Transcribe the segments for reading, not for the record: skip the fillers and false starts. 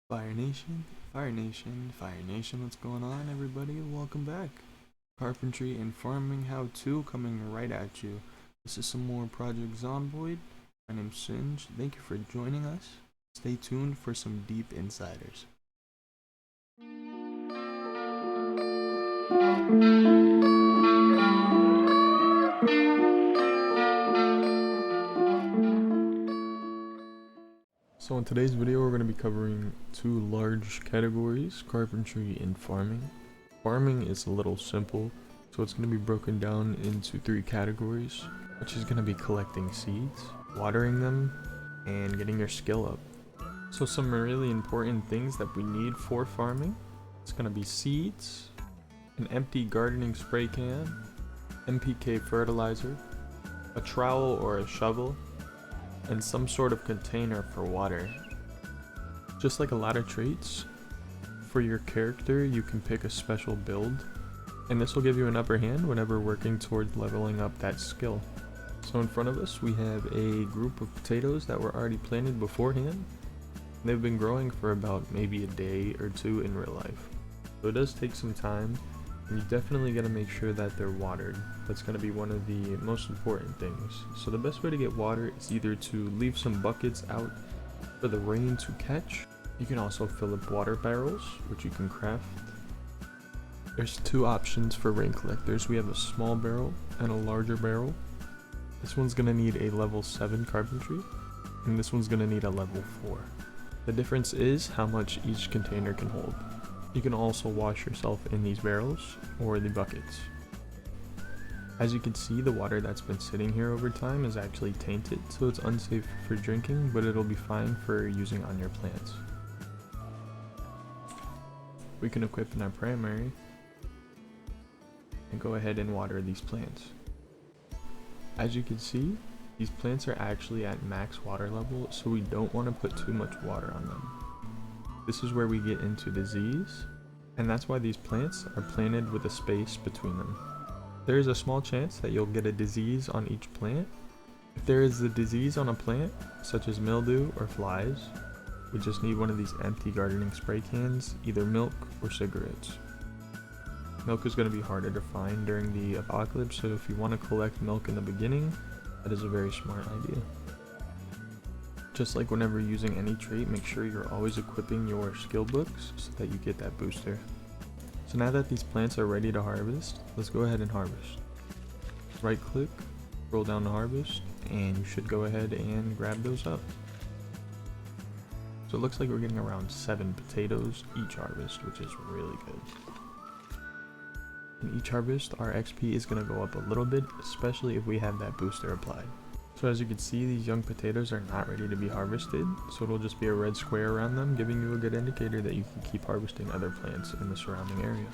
Fire Nation, Fire Nation, Fire Nation, what's going on, everybody? Welcome back. Carpentry and Farming How-To coming right at you. This is some more Project Zomboid. My name's Singe. Thank you for joining us. Stay tuned for some deep insiders. So in today's video, we're going to be covering two large categories, carpentry and farming. Farming is a little simple, so it's going to be broken down into three categories, which is going to be collecting seeds, watering them, and getting your skill up. So some really important things that we need for farming, it's going to be seeds, an empty gardening spray can, NPK fertilizer, a trowel or a shovel, and some sort of container for water. Just like a lot of traits, for your character you can pick a special build, and this will give you an upper hand whenever working towards leveling up that skill. So in front of us we have a group of potatoes that were already planted beforehand. They've been growing for about maybe a day or two in real life. So it does take some time, and you definitely got to make sure that they're watered. That's going to be one of the most important things. So the best way to get water is either to leave some buckets out for the rain to catch. You can also fill up water barrels, which you can craft. There's two options for rain collectors. We have a small barrel and a larger barrel. This one's going to need a level 7 carpentry, and this one's going to need a level 4. The difference is how much each container can hold. You can also wash yourself in these barrels or the buckets. As you can see, the water that's been sitting here over time is actually tainted, so it's unsafe for drinking, but it'll be fine for using on your plants. We can equip in our primary and go ahead and water these plants. As you can see, these plants are actually at max water level, so we don't want to put too much water on them. This is where we get into disease, and that's why these plants are planted with a space between them. There is a small chance that you'll get a disease on each plant. If there is a disease on a plant, such as mildew or flies, we just need one of these empty gardening spray cans, either milk or cigarettes. Milk is going to be harder to find during the apocalypse, so if you want to collect milk in the beginning, that is a very smart idea. Just like whenever using any trait, make sure you're always equipping your skill books so that you get that booster. So now that these plants are ready to harvest, let's go ahead and harvest. Right click, scroll down to harvest, and you should go ahead and grab those up. So it looks like we're getting around 7 potatoes each harvest, which is really good. In each harvest, our XP is going to go up a little bit, especially if we have that booster applied. So as you can see, these young potatoes are not ready to be harvested, so it'll just be a red square around them, giving you a good indicator that you can keep harvesting other plants in the surrounding area.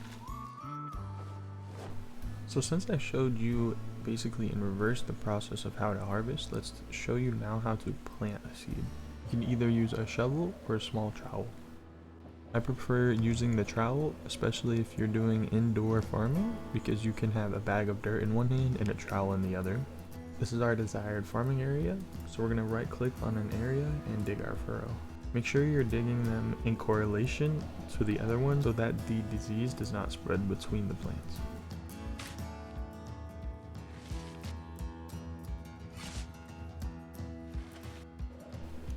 So since I showed you basically in reverse the process of how to harvest, let's show you now how to plant a seed. You can either use a shovel or a small trowel. I prefer using the trowel, especially if you're doing indoor farming, because you can have a bag of dirt in one hand and a trowel in the other. This is our desired farming area, so we're going to right click on an area and dig our furrow. Make sure you're digging them in correlation to the other one so that the disease does not spread between the plants.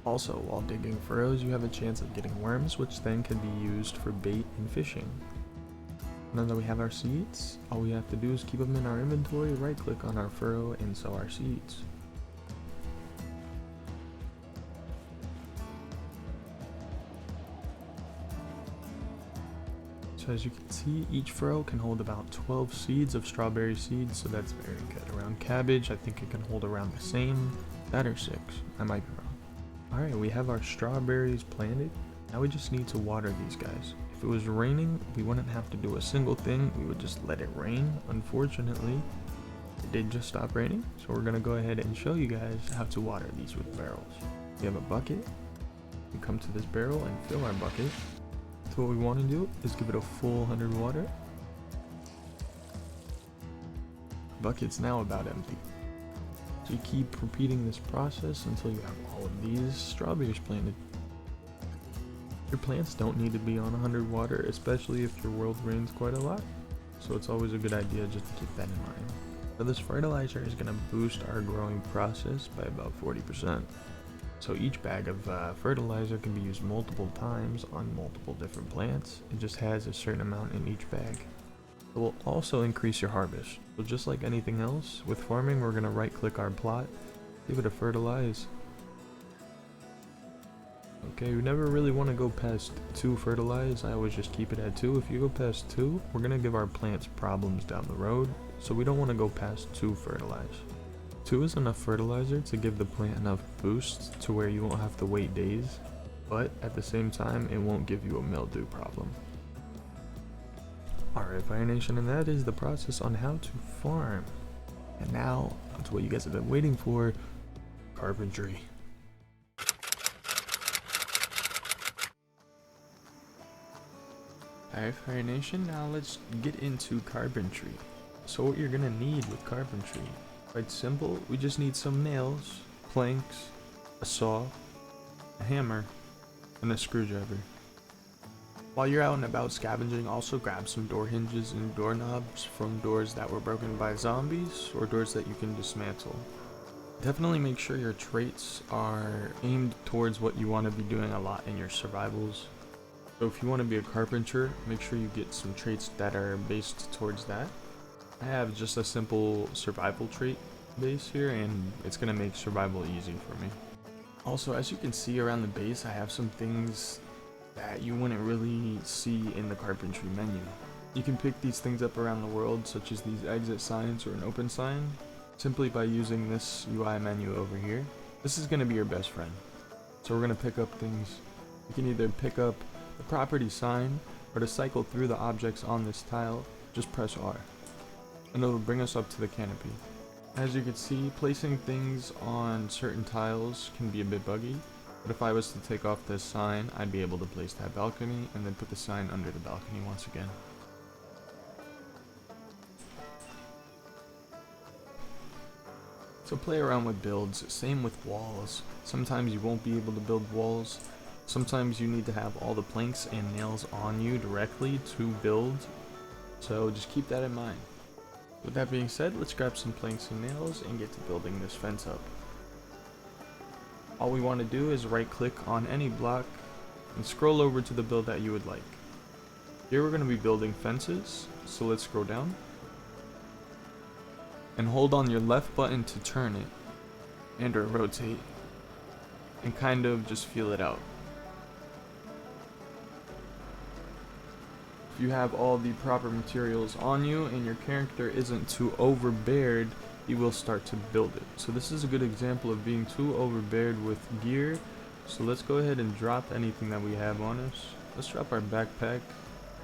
Also, while digging furrows, you have a chance of getting worms, which then can be used for bait and fishing. Now that we have our seeds, all we have to do is keep them in our inventory, right click on our furrow, and sow our seeds. So as you can see, each furrow can hold about 12 seeds of strawberry seeds, so that's very good. Around cabbage, I think it can hold around the same, that or 6, I might be wrong. Alright, we have our strawberries planted. Now we just need to water these guys. If it was raining, we wouldn't have to do a single thing. We would just let it rain. Unfortunately, it did just stop raining. So we're going to go ahead and show you guys how to water these with barrels. We have a bucket. We come to this barrel and fill our bucket. So what we want to do is give it a full 100 water. The bucket's now about empty. So you keep repeating this process until you have all of these strawberries planted. Your plants don't need to be on 100 water, especially if your world rains quite a lot. So it's always a good idea just to keep that in mind. So this fertilizer is going to boost our growing process by about 40%. So each bag of fertilizer can be used multiple times on multiple different plants. It just has a certain amount in each bag. It will also increase your harvest. So just like anything else, with farming we're going to right click our plot, give it a fertilize. Okay, we never really want to go past 2 fertilize. I always just keep it at 2. If you go past 2, we're going to give our plants problems down the road. So we don't want to go past 2 fertilize. 2 is enough fertilizer to give the plant enough boost to where you won't have to wait days. But at the same time, it won't give you a mildew problem. Alright, Fire Nation, and that is the process on how to farm. And now, it's what you guys have been waiting for, carpentry. Alright, Fire Nation, now let's get into carpentry. So what you're gonna need with carpentry, quite simple, we just need some nails, planks, a saw, a hammer, and a screwdriver. While you're out and about scavenging, also grab some door hinges and doorknobs from doors that were broken by zombies or doors that you can dismantle. Definitely make sure your traits are aimed towards what you want to be doing a lot in your survivals. So if you want to be a carpenter, make sure you get some traits that are based towards that. I have just a simple survival trait base here, and it's going to make survival easy for me. Also, as you can see around the base, I have some things that you wouldn't really see in the carpentry menu. You can pick these things up around the world, such as these exit signs or an open sign, simply by using this UI menu over here. This is going to be your best friend. So we're going to pick up things. You can either pick up the property sign, or to cycle through the objects on this tile, just press R, and it'll bring us up to the canopy. As you can see, placing things on certain tiles can be a bit buggy. But if I was to take off this sign, I'd be able to place that balcony and then put the sign under the balcony once again. So play around with builds, same with walls. Sometimes you won't be able to build walls. Sometimes you need to have all the planks and nails on you directly to build. So just keep that in mind. With that being said, let's grab some planks and nails and get to building this fence up. All we want to do is right click on any block and scroll over to the build that you would like. Here we're going to be building fences, so let's scroll down. And hold on your left button to turn it, and or rotate, and kind of just feel it out. If you have all the proper materials on you and your character isn't too overbeared, you will start to build it. So this is a good example of being too overbeared with gear. So let's go ahead and drop anything that we have on us. Let's drop our backpack.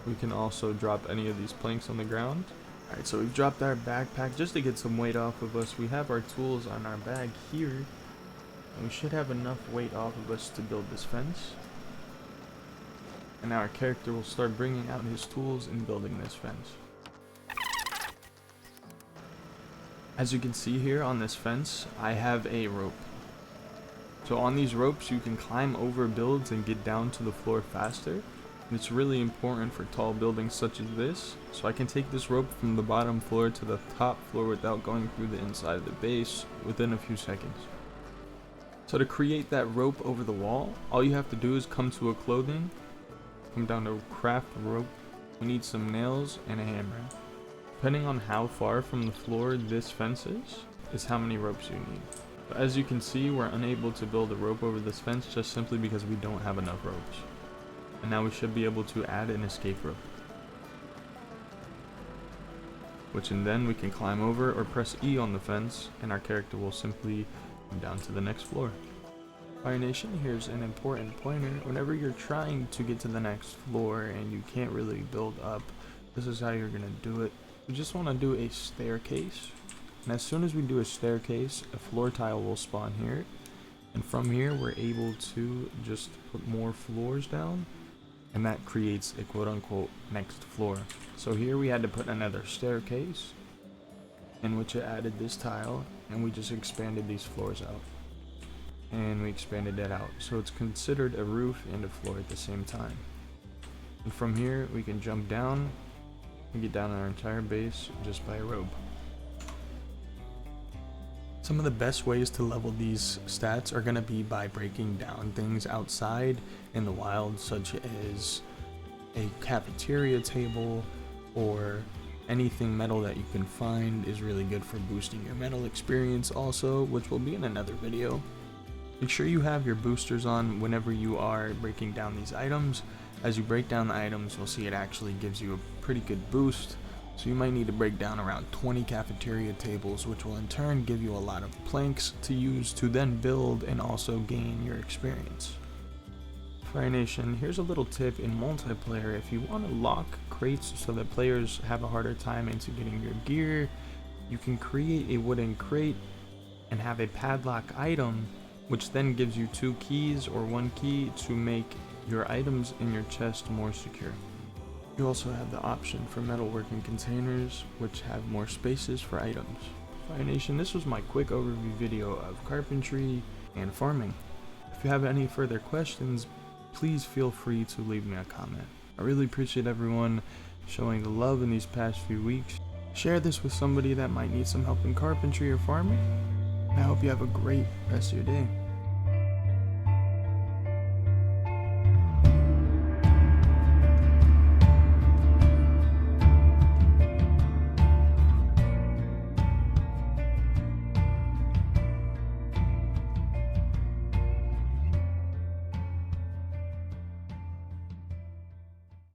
We can also drop any of these planks on the ground. Alright, so we've dropped our backpack just to get some weight off of us. We have our tools on our bag here, and we should have enough weight off of us to build this fence. And now our character will start bringing out his tools and building this fence. As you can see here on this fence, I have a rope. So on these ropes you can climb over builds and get down to the floor faster. And it's really important for tall buildings such as this. So I can take this rope from the bottom floor to the top floor without going through the inside of the base within a few seconds. So to create that rope over the wall, all you have to do is come to a clothing, come down to craft rope. We need some nails and a hammer. Depending on how far from the floor this fence is how many ropes you need. But as you can see, we're unable to build a rope over this fence just simply because we don't have enough ropes. And now we should be able to add an escape rope, which and then we can climb over or press E on the fence and our character will simply come down to the next floor. Fire Nation, here's an important pointer. Whenever you're trying to get to the next floor and you can't really build up, this is how you're going to do it. We just want to do a staircase, and as soon as we do a staircase, a floor tile will spawn here, and from here we're able to just put more floors down, and that creates a quote-unquote next floor. So here we had to put another staircase, in which it added this tile, and we just expanded these floors out. and we expanded that out. So it's considered a roof and a floor at the same time. And from here, we can jump down and get down on our entire base just by a rope. Some of the best ways to level these stats are going to be by breaking down things outside in the wild, such as a cafeteria table or anything metal that you can find is really good for boosting your metal experience also, which will be in another video. Make sure you have your boosters on whenever you are breaking down these items. As you break down the items, you'll see it actually gives you a pretty good boost. So you might need to break down around 20 cafeteria tables, which will in turn give you a lot of planks to use to then build and also gain your experience. FIRENATION, here's a little tip in multiplayer. If you want to lock crates so that players have a harder time into getting your gear, you can create a wooden crate and have a padlock item, which then gives you 2 keys or 1 key to make your items in your chest more secure. You also have the option for metalworking containers, which have more spaces for items. FIRENATION, this was my quick overview video of carpentry and farming. If you have any further questions, please feel free to leave me a comment. I really appreciate everyone showing the love in these past few weeks. Share this with somebody that might need some help in carpentry or farming. I hope you have a great rest of your day.